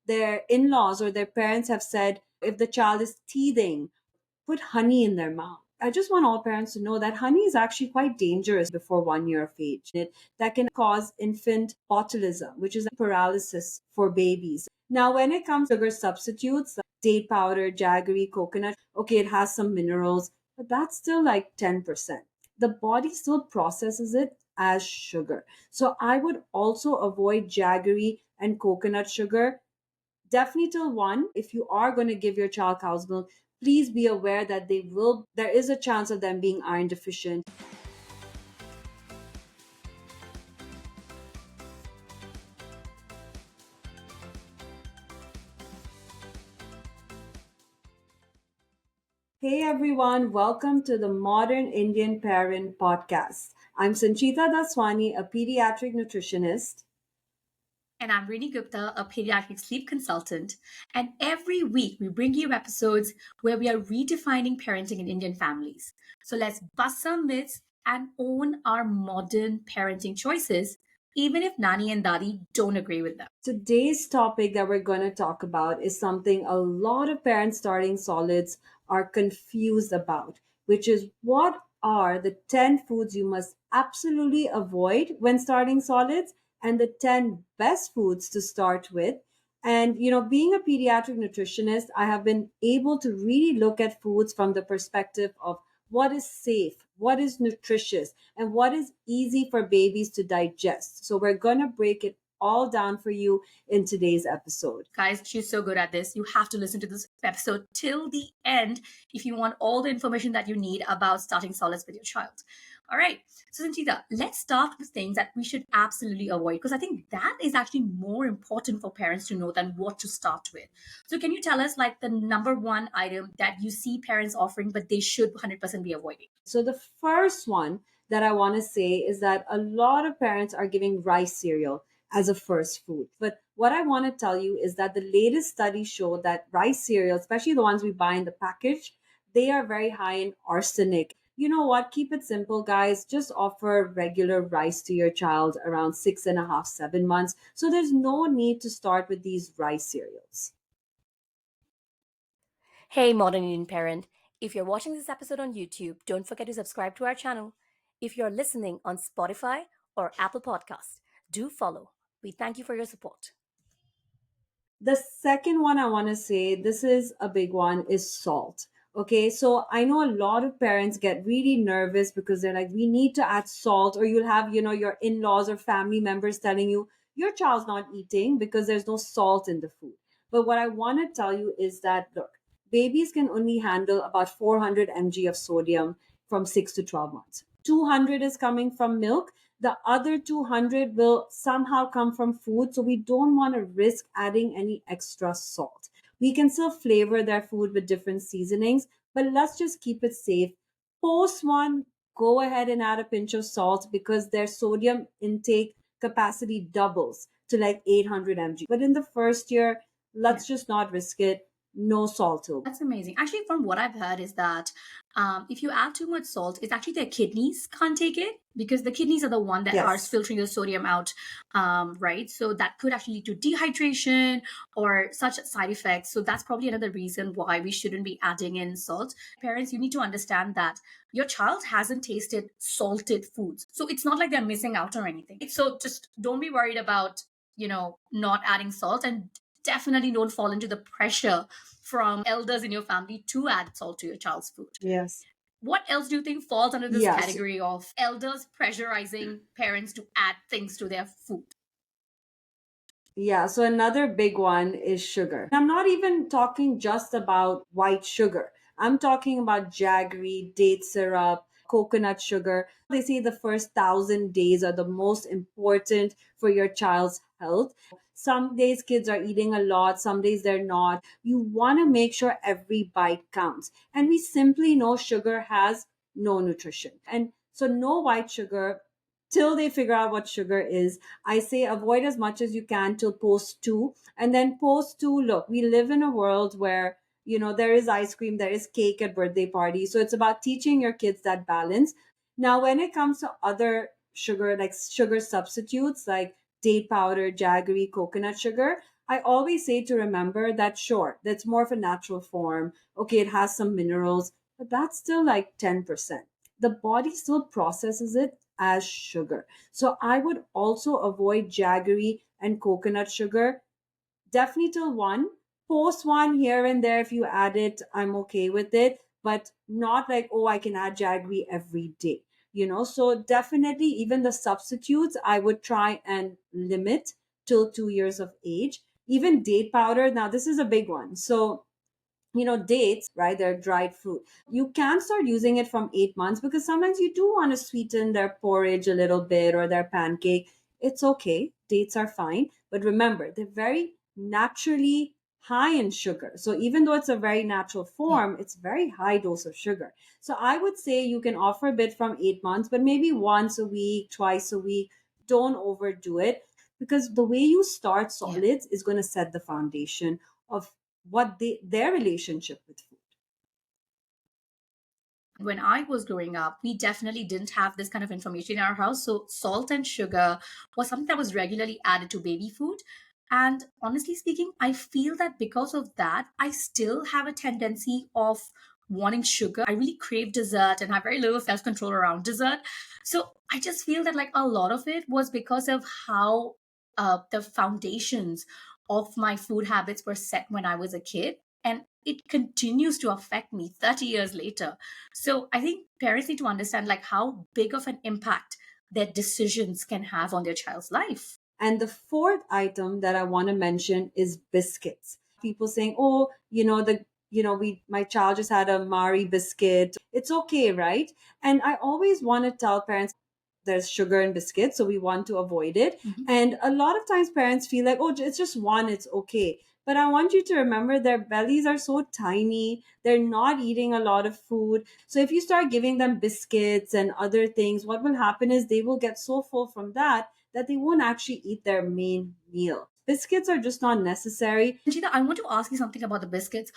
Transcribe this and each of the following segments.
their in-laws or their parents have said, if the child is teething, put honey in their mouth. I just want all parents to know that honey is actually quite dangerous before 1 year of age. That can cause infant botulism, which is a paralysis for babies. Now, when it comes to sugar substitutes, like date powder, jaggery, coconut, okay, it has some minerals, but that's still like 10%. The body still processes it as sugar. So I would also avoid jaggery and coconut sugar. Definitely till one, if you are going to give your child cow's milk, please be aware that there is a chance of them being iron deficient. Hey everyone, welcome to the Modern Indian Parent Podcast. I'm Sanchita Daswani, a pediatric nutritionist. And I'm Rinie Gupta, a pediatric sleep consultant. And every week we bring you episodes where we are redefining parenting in Indian families. So let's bust some myths and own our modern parenting choices, even if Nani and Dadi don't agree with them. Today's topic that we're going to talk about is something a lot of parents starting solids are confused about, which is what are the 10 foods you must absolutely avoid when starting solids and the 10 best foods to start with. And, being a pediatric nutritionist, I have been able to really look at foods from the perspective of what is safe, what is nutritious, and what is easy for babies to digest. So we're going to break it all down for you in today's episode. Guys, she's so good at this. You have to listen to this episode till the end if you want all the information that you need about starting solids with your child. All right. So, Sanchita, let's start with things that we should absolutely avoid because I think that is actually more important for parents to know than what to start with. So, can you tell us like the number one item that you see parents offering, but they should 100% be avoiding? So, the first one that I want to say is that a lot of parents are giving rice cereal as a first food. But what I want to tell you is that the latest studies show that rice cereal, especially the ones we buy in the package, they are very high in arsenic. You know what? Keep it simple, guys. Just offer regular rice to your child around 6.5, 7 months. So there's no need to start with these rice cereals. Hey, modern Indian parent. If you're watching this episode on YouTube, don't forget to subscribe to our channel. If you're listening on Spotify or Apple Podcasts, do follow. We thank you for your support. The second one I want to say, this is a big one, is salt. Okay, so I know a lot of parents get really nervous because they're like, we need to add salt, or you'll have, your in laws or family members telling you your child's not eating because there's no salt in the food. But what I want to tell you is that, look, babies can only handle about 400 mg of sodium from 6 to 12 months. 200 is coming from milk, the other 200 will somehow come from food. So we don't want to risk adding any extra salt. We can still flavor their food with different seasonings, but let's just keep it safe. Post one, go ahead and add a pinch of salt because their sodium intake capacity doubles to like 800 mg. But in the first year, let's just not risk it. No salt. That's amazing. Actually, from what I've heard is that if you add too much salt, it's actually their kidneys can't take it because the kidneys are the one that are Yes. filtering the sodium out, right? So that could actually lead to dehydration or such side effects. So that's probably another reason why we shouldn't be adding in salt. Parents, you need to understand that your child hasn't tasted salted foods. So it's not like they're missing out or anything. So just don't be worried about, not adding salt, and definitely don't fall into the pressure from elders in your family to add salt to your child's food. Yes. What else do you think falls under this Yes. category of elders pressurizing parents to add things to their food? Yeah, so another big one is sugar. I'm not even talking just about white sugar. I'm talking about jaggery, date syrup, coconut sugar. They say the first 1,000 days are the most important for your child's health. Some days kids are eating a lot, some days they're not. You want to make sure every bite counts. And we simply know sugar has no nutrition. And so, no white sugar till they figure out what sugar is. I say avoid as much as you can till post two. And then post two, look, we live in a world where, there is ice cream, there is cake at birthday parties. So it's about teaching your kids that balance. Now, when it comes to other sugar, like sugar substitutes, like date powder, jaggery, coconut sugar, I always say to remember that, sure, that's more of a natural form. Okay, it has some minerals, but that's still like 10%. The body still processes it as sugar. So I would also avoid jaggery and coconut sugar. Definitely till one. Post one here and there, if you add it, I'm okay with it, but not like, oh, I can add jaggery every day. So definitely, even the substitutes, I would try and limit till 2 years of age. Even date powder, now this is a big one. So dates, right? They're dried fruit. You can start using it from 8 months, because sometimes you do want to sweeten their porridge a little bit or their pancake. It's okay. Dates are fine. But remember, they're very naturally high in sugar. So even though it's a very natural form, it's very high dose of sugar. So I would say you can offer a bit from 8 months, but maybe once a week, twice a week. Don't overdo it, because the way you start solids is going to set the foundation of their relationship with food. When I was growing up, we definitely didn't have this kind of information in our house. So, salt and sugar was something that was regularly added to baby food. And honestly speaking, I feel that because of that, I still have a tendency of wanting sugar. I really crave dessert and have very little self control around dessert. So, I just feel that like a lot of it was because of how the foundations of my food habits were set when I was a kid. And it continues to affect me 30 years later. So I think parents need to understand like how big of an impact their decisions can have on their child's life. And the fourth item that I want to mention is biscuits. People saying, "Oh, we my child just had a Mari biscuit. It's okay, right?" And I always want to tell parents there's sugar in biscuits, so we want to avoid it. And a lot of times parents feel like, "Oh, it's just one, it's okay." But I want you to remember their bellies are so tiny. They're not eating a lot of food. So if you start giving them biscuits and other things, what will happen is they will get so full from that they won't actually eat their main meal. Biscuits are just not necessary. Sanchita, I want to ask you something about the biscuits.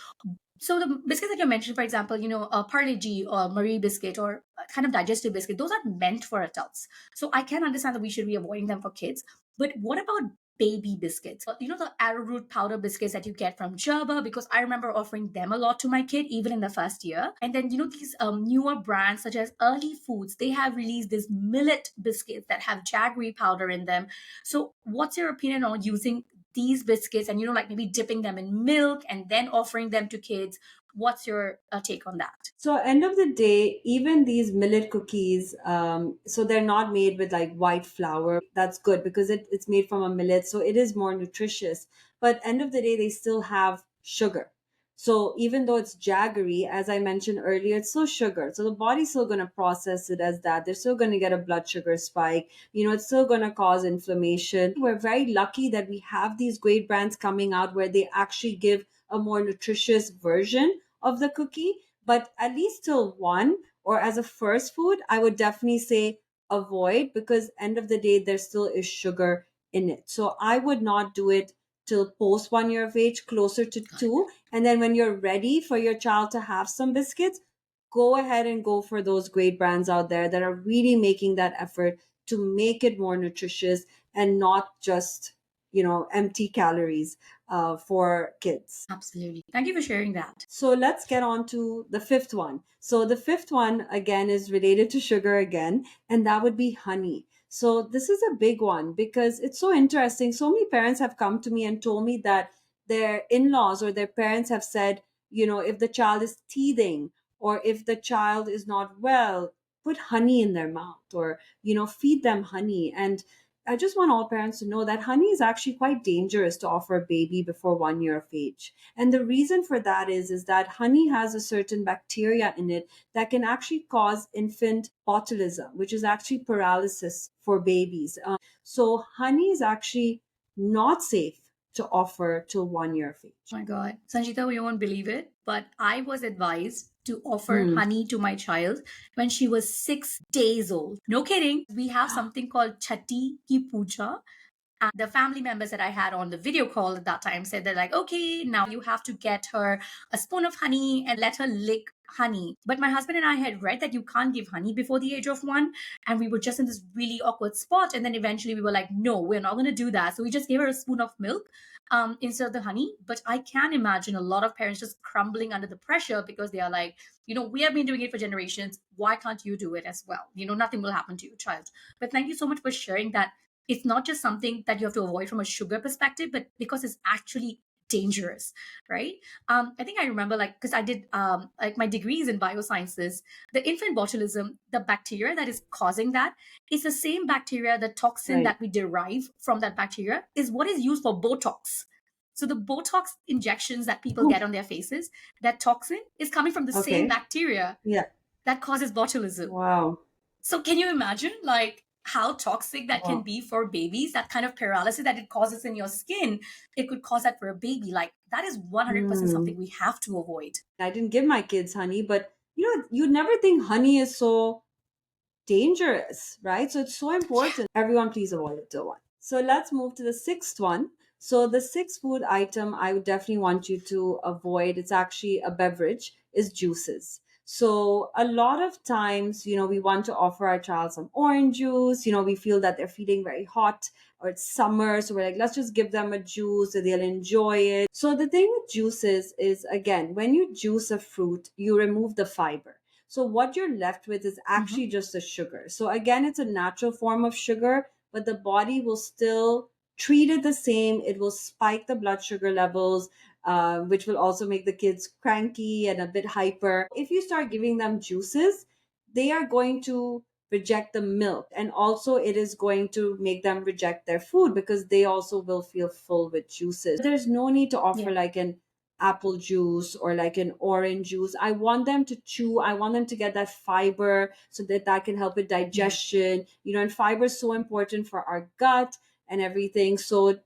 So the biscuits that you mentioned, for example, a Parle-G or Marie biscuit or a kind of digestive biscuit, those are meant for adults. So I can understand that we should be avoiding them for kids. But what about baby biscuits? The arrowroot powder biscuits that you get from Gerber, because I remember offering them a lot to my kid, even in the first year. And then, these newer brands such as Early Foods, they have released these millet biscuits that have jaggery powder in them. So what's your opinion on using these biscuits and like maybe dipping them in milk and then offering them to kids? What's your take on that? So end of the day, even these millet cookies, so they're not made with like white flour. That's good because it's made from a millet, so it is more nutritious. But end of the day, they still have sugar. So even though it's jaggery, as I mentioned earlier, it's still sugar. So the body's still going to process it as that. They're still going to get a blood sugar spike. It's still going to cause inflammation. We're very lucky that we have these great brands coming out where they actually give a more nutritious version of the cookie. But at least till one, or as a first food, I would definitely say avoid, because end of the day there still is sugar in it. So I would not do it till post 1 year of age, closer to two. And then when you're ready for your child to have some biscuits, go ahead and go for those great brands out there that are really making that effort to make it more nutritious and not just empty calories for kids. Absolutely. Thank you for sharing that. So let's get on to the fifth one. So the fifth one again is related to sugar again, and that would be honey. So this is a big one because it's so interesting. So many parents have come to me and told me that their in-laws or their parents have said, if the child is teething or if the child is not well, put honey in their mouth, or feed them honey. And I just want all parents to know that honey is actually quite dangerous to offer a baby before 1 year of age. And the reason for that is that honey has a certain bacteria in it that can actually cause infant botulism, which is actually paralysis for babies. So honey is actually not safe to offer till 1 year of age. Oh my God. Sanjita, you won't believe it, but I was advised to offer Hmm. honey to my child when she was 6 days old. No kidding. We have something called Chatti Ki Puja. And the family members that I had on the video call at that time said they're like, okay, now you have to get her a spoon of honey and let her lick honey. But my husband and I had read that you can't give honey before the age of 1. And we were just in this really awkward spot. And then eventually we were like, no, we're not going to do that. So we just gave her a spoon of milk. instead of the honey. But I can imagine a lot of parents just crumbling under the pressure because they are like, we have been doing it for generations. Why can't you do it as well? Nothing will happen to your child. But thank you so much for sharing that. It's not just something that you have to avoid from a sugar perspective, but because it's actually dangerous, right? I think I remember, like, because I did like my degrees in biosciences, the infant botulism, the bacteria that is causing that is the same bacteria, the toxin Right. that we derive from that bacteria is what is used for Botox. So the Botox injections that people Oh, get on their faces, that toxin is coming from the same okay. bacteria Yeah. that causes botulism. Wow. So can you imagine, like, how toxic that can Wow. be for babies? That kind of paralysis that it causes in your skin, it could cause that for a baby. Like, that is 100% something Hmm. we have to avoid. I didn't give my kids honey, but you never think honey is so dangerous, right? So it's so Yeah. important. Everyone, please avoid it till one. So let's move to the sixth one. So the sixth food item I would definitely want you to avoid, it's actually a beverage, is juices. So a lot of times, we want to offer our child some orange juice. We feel that they're feeling very hot or it's summer. So we're like, let's just give them a juice so they'll enjoy it. So the thing with juices is, again, when you juice a fruit, you remove the fiber. So what you're left with is Hmm. actually just the sugar. So again, it's a natural form of sugar, but the body will still treat it the same. It will spike the blood sugar levels, which will also make the kids cranky and a bit hyper. If you start giving them juices, they are going to reject the milk, and also it is going to make them reject their food because they also will feel full with juices. There's no need to offer Yeah. like an apple juice or like an orange juice. I want them to chew. I want them to get that fiber so that that can help with Yeah. digestion. And fiber is so important for our gut and everything. So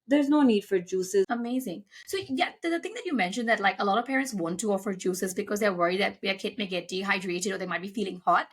there's no need for juices. Amazing. So yeah, the thing that you mentioned, that like a lot of parents want to offer juices because they're worried that their kid may get dehydrated or they might be feeling hot.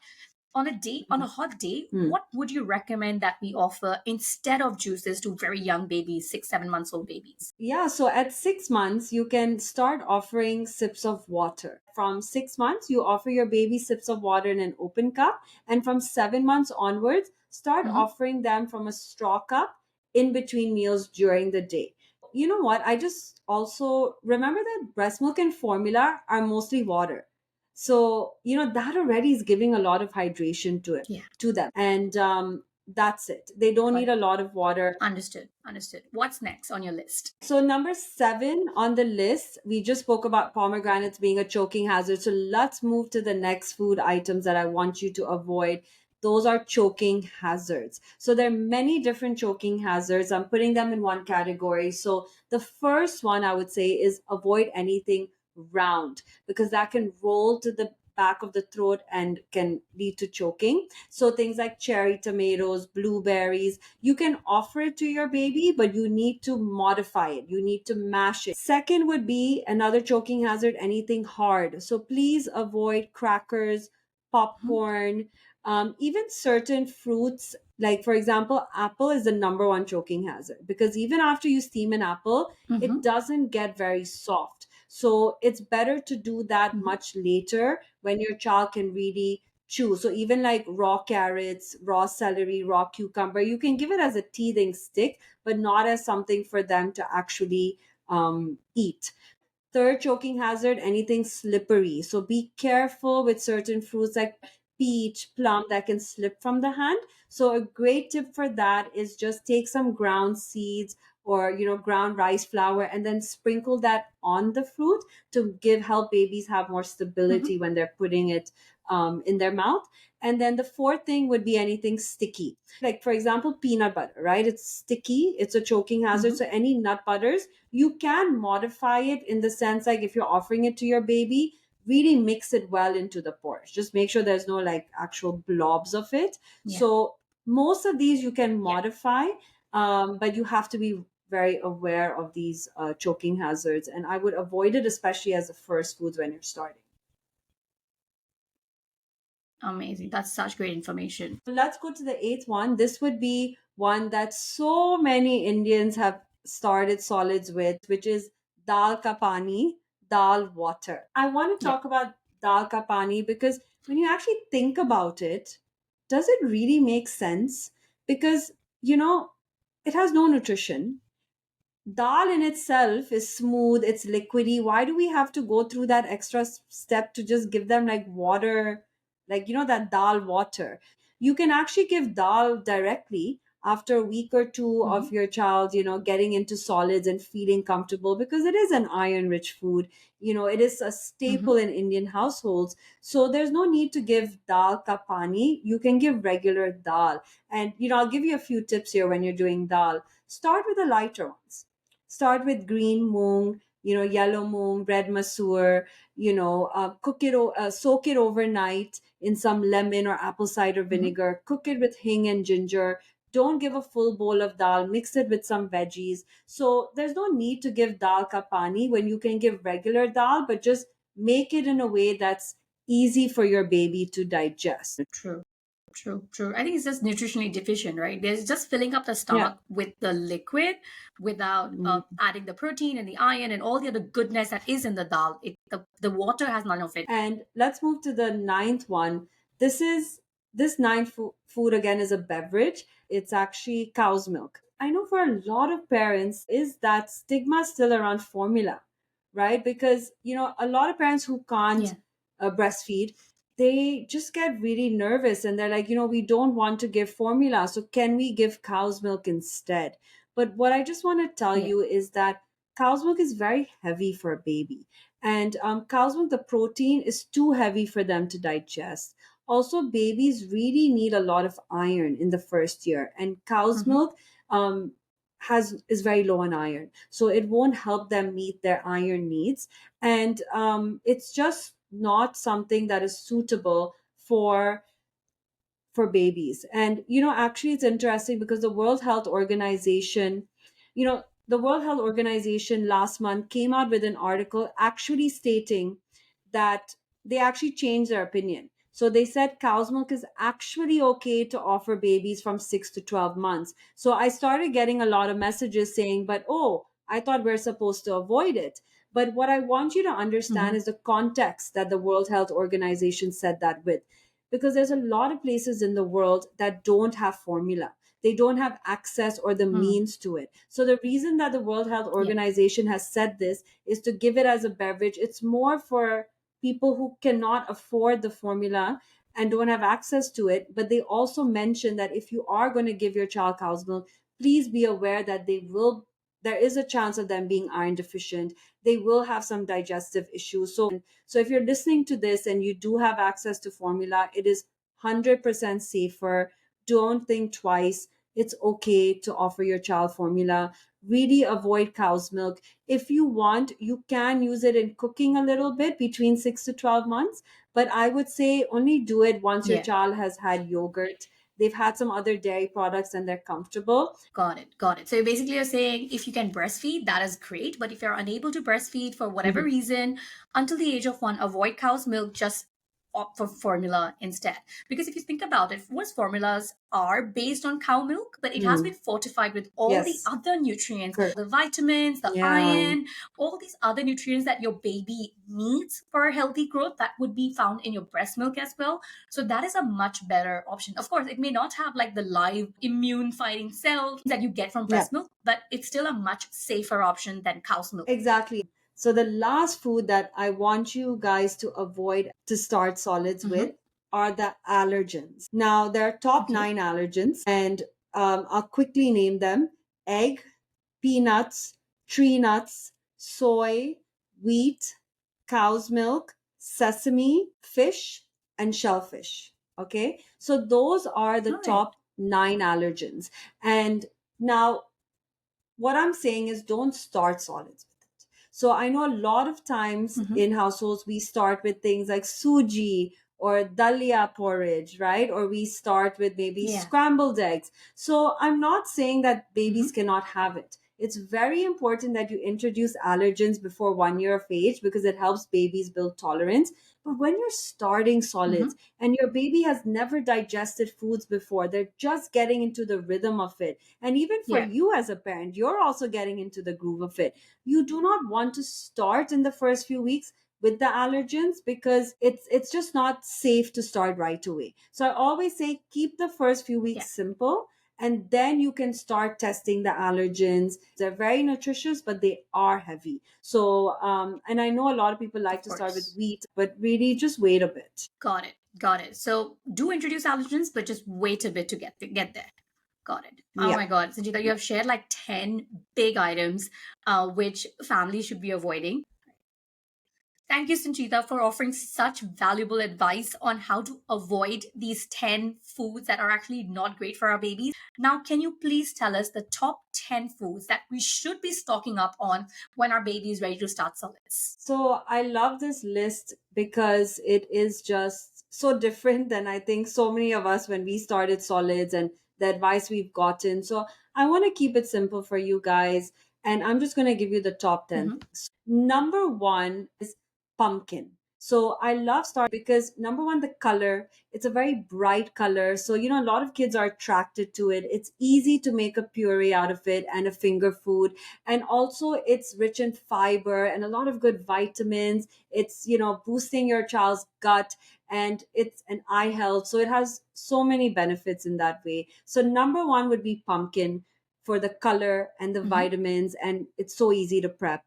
On a hot day, Hmm. what would you recommend that we offer instead of juices to very young babies, 6, 7 months old babies? Yeah, so at 6 months, you can start offering sips of water. From 6 months, you offer your baby sips of water in an open cup. And from 7 months onwards, start Hmm. offering them from a straw cup in between meals during the day. You know what? I just also remember that breast milk and formula are mostly water. So, that already is giving a lot of hydration Yeah, to them. And that's it. They don't got need it. a lot of water. Understood. Understood. What's next on your list? So, number 7 on the list, we just spoke about pomegranates being a choking hazard. So, let's move to the next food items that I want you to avoid. Those are choking hazards. So, there are many different choking hazards. I'm putting them in one category. So, the first one I would say is avoid anything round because that can roll to the back of the throat and can lead to choking. So, things like cherry tomatoes, blueberries, you can offer it to your baby, but you need to modify it. You need to mash it. Second would be another choking hazard, anything hard. So please avoid crackers, popcorn, even certain fruits. Like, for example, apple is the number one choking hazard because even after you steam an apple, it Mm-hmm. doesn't get very soft. So it's better to do that Mm-hmm. much later when your child can really chew. So even like raw carrots, raw celery, raw cucumber, you can give it as a teething stick, but not as something for them to actually eat. Third choking hazard, anything slippery. So be careful with certain fruits like peach, plum that can slip from the hand. So a great tip for that is just take some ground seeds or ground rice flour and then sprinkle that on the fruit to give help babies have more Mm-hmm. stability when they're putting it in their mouth. And then the fourth thing would be anything sticky. Like, for example, peanut butter, right? It's sticky, it's a choking hazard. Mm-hmm. So any nut butters, you can modify it in the sense like if you're offering it to your baby, really mix it well into the porridge. Just make sure there's no like actual blobs of it. Yeah. So most of these you can Yeah. modify, but you have to be very aware of these choking hazards. And I would avoid it, especially as the first foods when you're starting. Amazing. That's such great information. Let's go to the eighth one. This would be one that so many Indians have started solids with, which is dal ka pani, dal water. I want to Yeah. talk about dal ka pani because when you actually think about it, does it really make sense? Because, it has no nutrition. dal in itself is smooth, it's liquidy. Why do we have to go through that extra step to just give them like water, like, that dal water? You can actually give dal directly after a week or two Hmm. of your child, getting into solids and feeling comfortable, because it is an iron rich food. It is a staple Hmm. in Indian households. So there's no need to give dal ka pani. You can give regular dal. And, I'll give you a few tips here when you're doing dal. Start with the lighter ones. Start with green moong, yellow moong, red masoor, soak it overnight in some lemon or apple cider Hmm. vinegar, cook it with hing and ginger. Don't give a full bowl of dal, mix it with some veggies. So there's no need to give dal ka pani when you can give regular dal, but just make it in a way that's easy for your baby to digest. True. True, true. I think it's just nutritionally deficient, right? There's just filling up the Yeah. stomach with the liquid without Mm. adding the protein and the iron and all the other goodness that is in the dal. The water has none of it. And let's move to the ninth one. This ninth food again is a beverage. It's actually cow's milk. I know for a lot of parents is that stigma still around formula, right? Because a lot of parents who can't Yeah. breastfeed, they just get really nervous and they're like, we don't want to give formula, so can we give cow's milk instead? But what I just want to tell Yeah. you is that cow's milk is very heavy for a baby, and cow's milk, the protein is too heavy for them to digest. Also, babies really need a lot of iron in the first year, and cow's Hmm. milk has is very low in iron, so it won't help them meet their iron needs. And it's just not something that is suitable for babies. And actually, it's interesting because the World Health Organization last month came out with an article actually stating that they actually changed their opinion. So they said cow's milk is actually okay to offer babies from 6 to 12 months. So I started getting a lot of messages saying, but oh, I thought we're supposed to avoid it. But what I want you to understand Hmm. is the context that the World Health Organization said that with, because there's a lot of places in the world that don't have formula. They don't have access or the Hmm. means to it. So the reason that the World Health Yeah. Organization has said this is to give it as a beverage. It's more for people who cannot afford the formula and don't have access to it. But they also mention that if you are going to give your child cow's milk, please be aware that there is a chance of them being iron deficient. They will have some digestive issues. So if you're listening to this and you do have access to formula, it is 100% safer. Don't think twice. It's okay to offer your child formula. Really avoid cow's milk. If you want, you can use it in cooking a little bit between 6 to 12 months, but I would say only do it once your Yeah. child has had yogurt. They've had some other dairy products and they're comfortable. Got it. Got it. So basically, you're saying if you can breastfeed, that is great. But if you're unable to breastfeed for whatever Mhm. reason, until the age of one, avoid cow's milk. Just opt for formula instead. Because if you think about it, most formulas are based on cow milk, but it has been Mm. fortified with all the Yes. other nutrients, Correct. the vitamins, the Yeah. iron, all these other nutrients that your baby needs for a healthy growth that would be found in your breast milk as well. So that is a much better option. Of course, it may not have like the live immune fighting cells that you get from Yeah. breast milk, but it's still a much safer option than cow's milk. Exactly. So the last food that I want you guys to avoid to start solids Hmm. with are the allergens. Now, there are top Okay. 9 allergens, and I'll quickly name them: egg, peanuts, tree nuts, soy, wheat, cow's milk, sesame, fish, and shellfish. Okay, so those are the All right. top 9 allergens. And now, what I'm saying is don't start solids with it. So I know a lot of times Hmm. in households we start with things like suji or dalia porridge, right? Or we start with maybe Yeah. scrambled eggs. So I'm not saying that babies Hmm. cannot have it. It's very important that you introduce allergens before 1 year of age because it helps babies build tolerance. But when you're starting solids Hmm. and your baby has never digested foods before, they're just getting into the rhythm of it, and even for Yeah. you as a parent, you're also getting into the groove of it. You do not want to start in the first few weeks with the allergens because it's just not safe to start right away. So I always say keep the first few Yeah. weeks simple, And then you can start testing the allergens. They're very nutritious, but they are heavy. So, and I know a lot of people like Of to start with course. wheat, but really just wait a bit. Got it. Got it. So do introduce allergens, but just wait a bit to get there. Got it. Oh Yeah. my God, Sanjita, you have shared like 10 big items which families should be avoiding. Thank you, Sanchita, for offering such valuable advice on how to avoid these 10 foods that are actually not great for our babies. Now, can you please tell us the top 10 foods that we should be stocking up on when our baby is ready to start solids? So I love this list because it is just so different than I think so many of us when we started solids and the advice we've gotten. So I want to keep it simple for you guys. And I'm just going to give you the top 10 Mm-hmm. things. Number one is pumpkin. So I love starting because number one, the color, it's a very bright color. So, a lot of kids are attracted to it. It's easy to make a puree out of it and a finger food, and also it's rich in fiber and a lot of good vitamins. It's boosting your child's gut, and it's an eye health, so it has so many benefits in that way. So number one would be pumpkin for the color and the Mm-hmm. vitamins, and it's so easy to prep.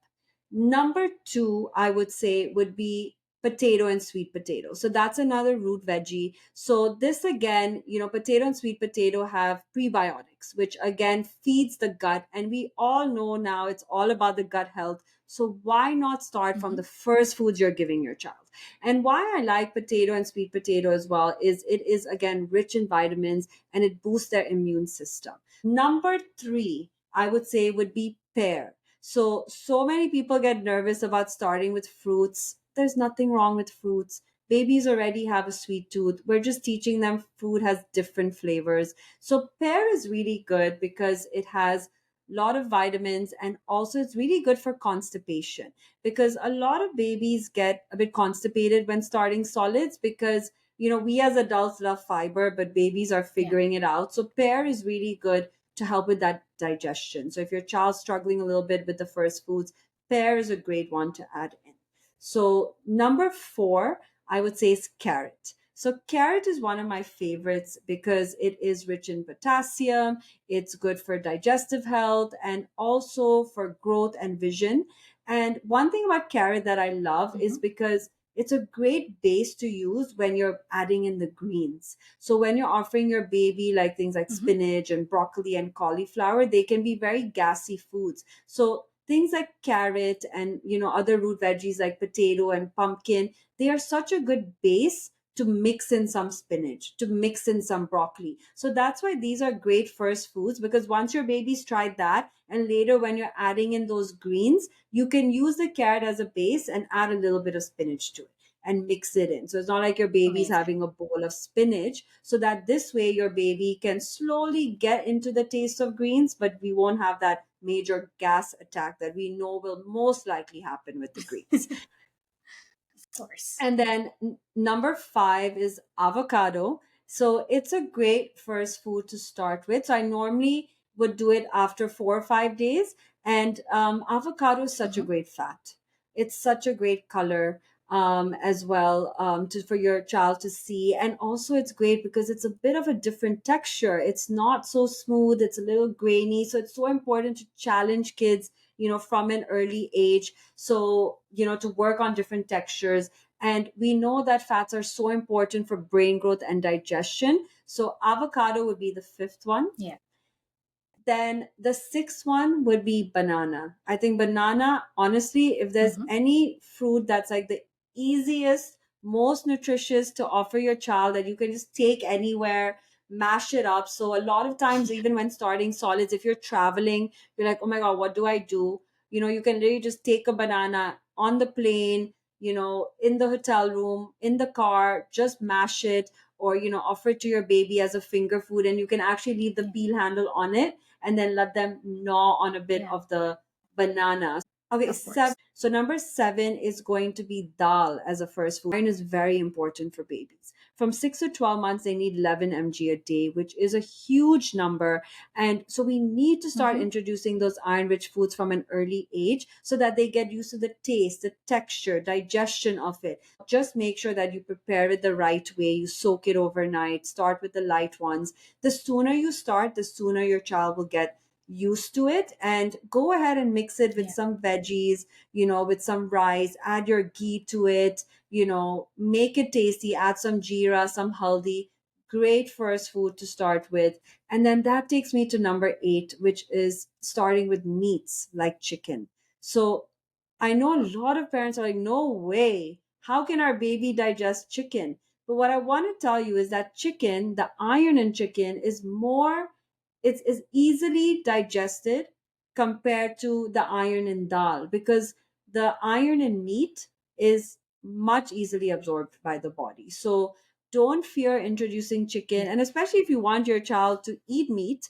Number two, I would say, would be potato and sweet potato. So that's another root veggie. So this again, potato and sweet potato have prebiotics, which again feeds the gut. And we all know now it's all about the gut health. So why not start from Mm-hmm. the first foods you're giving your child? And why I like potato and sweet potato as well is it is again rich in vitamins and it boosts their immune system. Number three, I would say, would be pear. So many people get nervous about starting with fruits. There's nothing wrong with fruits. Babies already have a sweet tooth. We're just teaching them food has different flavors. So pear is really good because it has a lot of vitamins, and also it's really good for constipation because a lot of babies get a bit constipated when starting solids because we as adults love fiber, but babies are Yeah. figuring it out. So pear is really good to help with that digestion. So if your child's struggling a little bit with the first foods, pear is a great one to add in. So number four, I would say, is carrot. So carrot is one of my favorites because it is rich in potassium, it's good for digestive health and also for growth and vision. And one thing about carrot that I love Mm-hmm. is because it's a great base to use when you're adding in the greens. So when you're offering your baby like things like Mm-hmm. spinach and broccoli and cauliflower, they can be very gassy foods. So things like carrot and other root veggies like potato and pumpkin, they are such a good base to mix in some spinach, to mix in some broccoli. So that's why these are great first foods, because once your baby's tried that and later when you're adding in those greens, you can use the carrot as a base and add a little bit of spinach to it and mix it in. So it's not like your baby's Amazing. having a bowl of spinach, so that this way your baby can slowly get into the taste of greens, but we won't have that major gas attack that we know will most likely happen with the greens. Of course. And then number five is avocado. So it's a great first food to start with. So I normally would do it after 4 or 5 days. And avocado is such a Mm-hmm. great fat. It's such a great color as well for your child to see. And also, it's great because it's a bit of a different texture. It's not so smooth, it's a little grainy. So it's so important to challenge kids, from an early age. So, to work on different textures, and we know that fats are so important for brain growth and digestion. So avocado would be the fifth one. Yeah. Then the sixth one would be banana. I think banana, honestly, if there's Mm-hmm. any fruit that's like the easiest, most nutritious to offer your child that you can just take anywhere, mash it up. So a lot of times, Yeah. even when starting solids, if you're traveling, you're like, oh my God, what do I do? You can really just take a banana on the plane, in the hotel room, in the car, just mash it, or, offer it to your baby as a finger food. And you can actually leave the Yeah. peel handle on it and then let them gnaw on a bit Yeah. of the banana. Okay, Of course. seven. So number seven is going to be dal as a first food. Iron is very important for babies. from 6 to 12 months, they need 11 mg a day, which is a huge number. And so we need to start Mm-hmm. introducing those iron rich foods from an early age so that they get used to the taste, the texture, digestion of it. Just make sure that you prepare it the right way. You soak it overnight, start with the light ones. The sooner you start, the sooner your child will get used to it. And go ahead and mix it with Yeah. some veggies, with some rice, add your ghee to it, make it tasty, add some jeera, some haldi. Great first food to start with. And then that takes me to number 8, which is starting with meats like chicken. So I know a lot of parents are like, no way. How can our baby digest chicken? But what I want to tell you is that chicken, the iron in chicken is more, it's is easily digested compared to the iron in dal, because the iron in meat is much easily absorbed by the body. So don't fear introducing chicken. Yeah. And especially if you want your child to eat meat,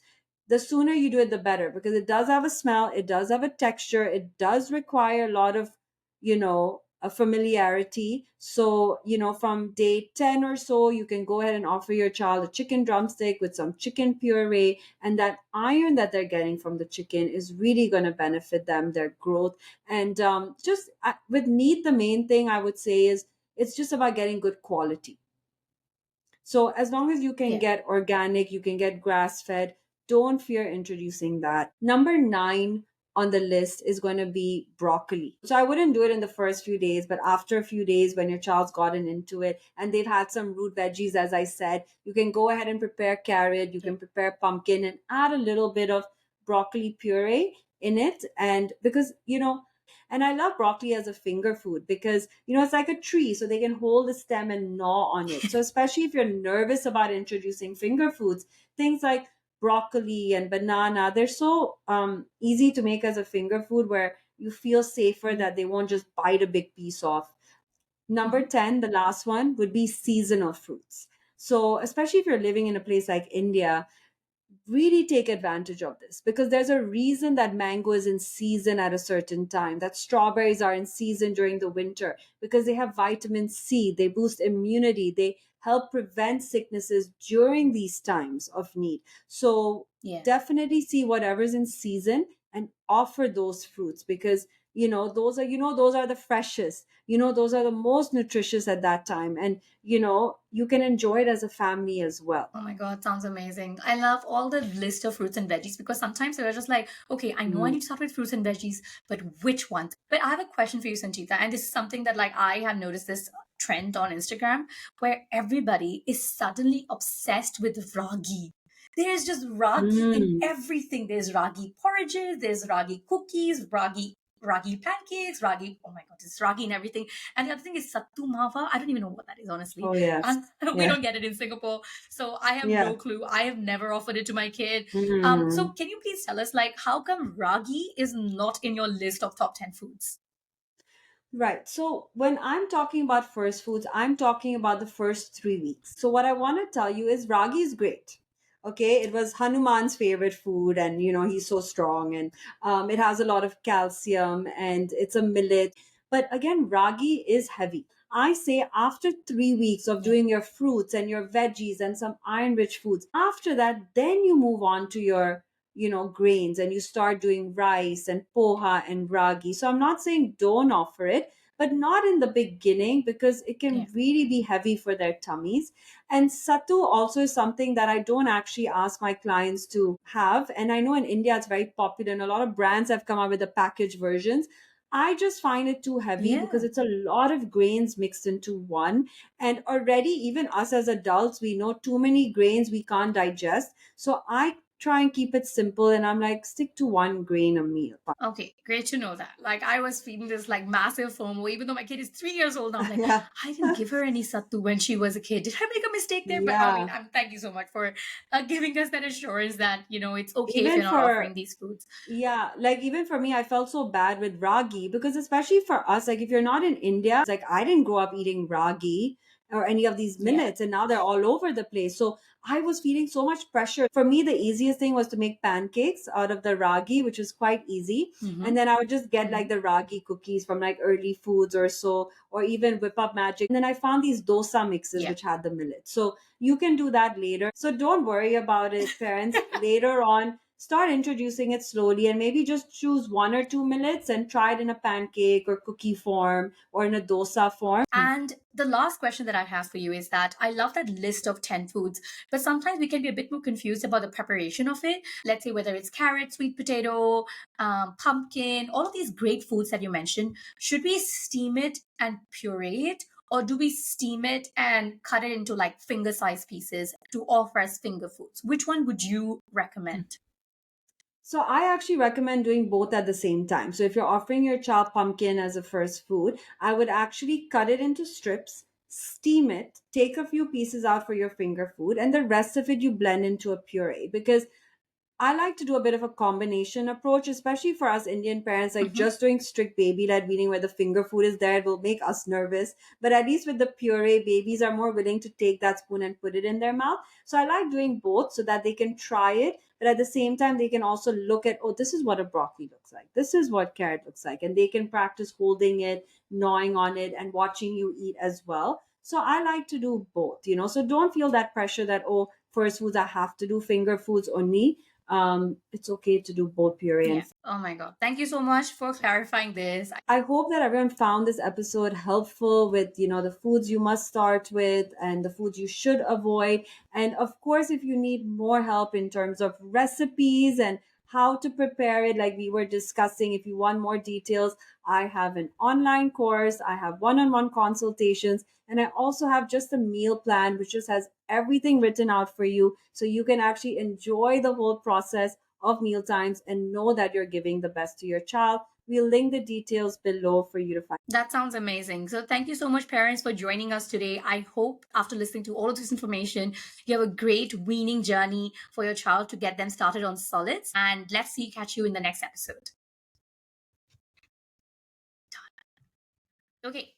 the sooner you do it, the better, because it does have a smell, it does have a texture, it does require a lot of, a familiarity. So, from day 10 or so, you can go ahead and offer your child a chicken drumstick with some chicken puree. And that iron that they're getting from the chicken is really going to benefit them, their growth. And just with meat, the main thing I would say is it's just about getting good quality. So as long as you can Yeah. get organic, you can get grass fed, don't fear introducing that. Number 9 on the list is going to be broccoli. So I wouldn't do it in the first few days, but after a few days, when your child's gotten into it and they've had some root veggies, as I said, you can go ahead and prepare carrot, you Yeah. can prepare pumpkin and add a little bit of broccoli puree in it. And because, and I love broccoli as a finger food because, it's like a tree, so they can hold the stem and gnaw on it. So, especially if you're nervous about introducing finger foods, things like broccoli and banana, they're so easy to make as a finger food where you feel safer Mm-hmm. that they won't just bite a big piece off. Number Mm-hmm. 10, the last one, would be seasonal fruits. So, especially if you're living in a place like India, really take advantage of this, because there's a reason that mango is in season at a certain time, that strawberries are in season during the winter, because they have vitamin C, they boost immunity, they help prevent sicknesses during these times of need. So Yeah. definitely see whatever's in season and offer those fruits, because those are the freshest, those are the most nutritious at that time, and you can enjoy it as a family as well. Oh my God, sounds amazing. I love all the list of fruits and veggies because sometimes they're just like, okay, I know I Mm. need to start with fruits and veggies, but which ones? But I have a question for you, Sanchita, and this is something that like I have noticed this trend on Instagram where everybody is suddenly obsessed with ragi. There's just ragi in Mm. everything. There's ragi porridges, there's ragi cookies, ragi pancakes, ragi. Oh my God, it's ragi in everything. And the other thing is sattu mava. I don't even know what that is, honestly. Oh yes. And we Yeah. don't get it in Singapore. So I have no Yeah. clue. I have never offered it to my kid. So Mm. can you please tell us, like, how come ragi is not in your list of top 10 foods? Right. So when I'm talking about first foods, I'm talking about the first 3 weeks. So what I want to tell you is ragi is great. Okay, it was Hanuman's favorite food, and he's so strong, and it has a lot of calcium, and it's a millet. But again, ragi is heavy. I say after 3 weeks of Yeah. doing your fruits and your veggies and some iron rich foods, after that, then you move on to your grains, and you start doing rice and poha and ragi. So I'm not saying don't offer it, but not in the beginning, because it can Yeah. really be heavy for their tummies. And sattu also is something that I don't actually ask my clients to have. And I know in India it's very popular, and a lot of brands have come up with the packaged versions. I just find it too heavy because Yeah. it's a lot of grains mixed into one. And already, even us as adults, we know too many grains we can't digest. So I try and keep it simple, and I'm like, stick to one grain a meal. Okay, great to know that. Like I was feeling this like massive FOMO, even though my kid is 3 years old now. I'm like, Yeah. I didn't give her any sattu when she was a kid. Did I make a mistake there? But I mean, Yeah. thank you so much for giving us that assurance that it's okay if Even you're not for offering these foods. Yeah, like even for me, I felt so bad with ragi, because especially for us, like if you're not in India, it's like I didn't grow up eating ragi or any of these Yeah. millets, and now they're all over the place. So I was feeling so much pressure. For me, the easiest thing was to make pancakes out of the ragi, which is quite easy. Mm-hmm. And then I would just get like the ragi cookies from like Early Foods or so, or even Whip Up Magic. And then I found these dosa mixes Yeah. which had the millet. So you can do that later. So don't worry about it, parents. Later on, start introducing it slowly and maybe just choose 1 or 2 millets and try it in a pancake or cookie form or in a dosa form. And the last question that I have for you is that I love that list of 10 foods, but sometimes we can be a bit more confused about the preparation of it. Let's say whether it's carrot, sweet potato, pumpkin, all of these great foods that you mentioned. Should we steam it and puree it? Or do we steam it and cut it into like finger sized pieces to offer as finger foods? Which one would you recommend? So I actually recommend doing both at the same time. So if you're offering your child pumpkin as a first food, I would actually cut it into strips, steam it, take a few pieces out for your finger food, and the rest of it you blend into a puree. Because I like to do a bit of a combination approach, especially for us Indian parents. Like Mhm. just doing strict baby led weaning where the finger food is there, it will make us nervous. But at least with the puree, babies are more willing to take that spoon and put it in their mouth. So I like doing both so that they can try it. But at the same time, they can also look at, oh, this is what a broccoli looks like. This is what carrot looks like. And they can practice holding it, gnawing on it, and watching you eat as well. So I like to do both. So don't feel that pressure that, oh, first foods, I have to do finger foods only. It's okay to do both puree Yeah. and. Oh my God. Thank you so much for clarifying this. I hope that everyone found this episode helpful with, the foods you must start with and the foods you should avoid. And of course, if you need more help in terms of recipes and how to prepare it, like we were discussing, if you want more details, I have an online course, I have one-on-one consultations, and I also have just a meal plan, which just has everything written out for you. So you can actually enjoy the whole process of meal times and know that you're giving the best to your child. We'll link the details below for you to find. That sounds amazing. So, thank you so much, parents, for joining us today. I hope after listening to all of this information, you have a great weaning journey for your child to get them started on solids. And let's see, catch you in the next episode. Okay.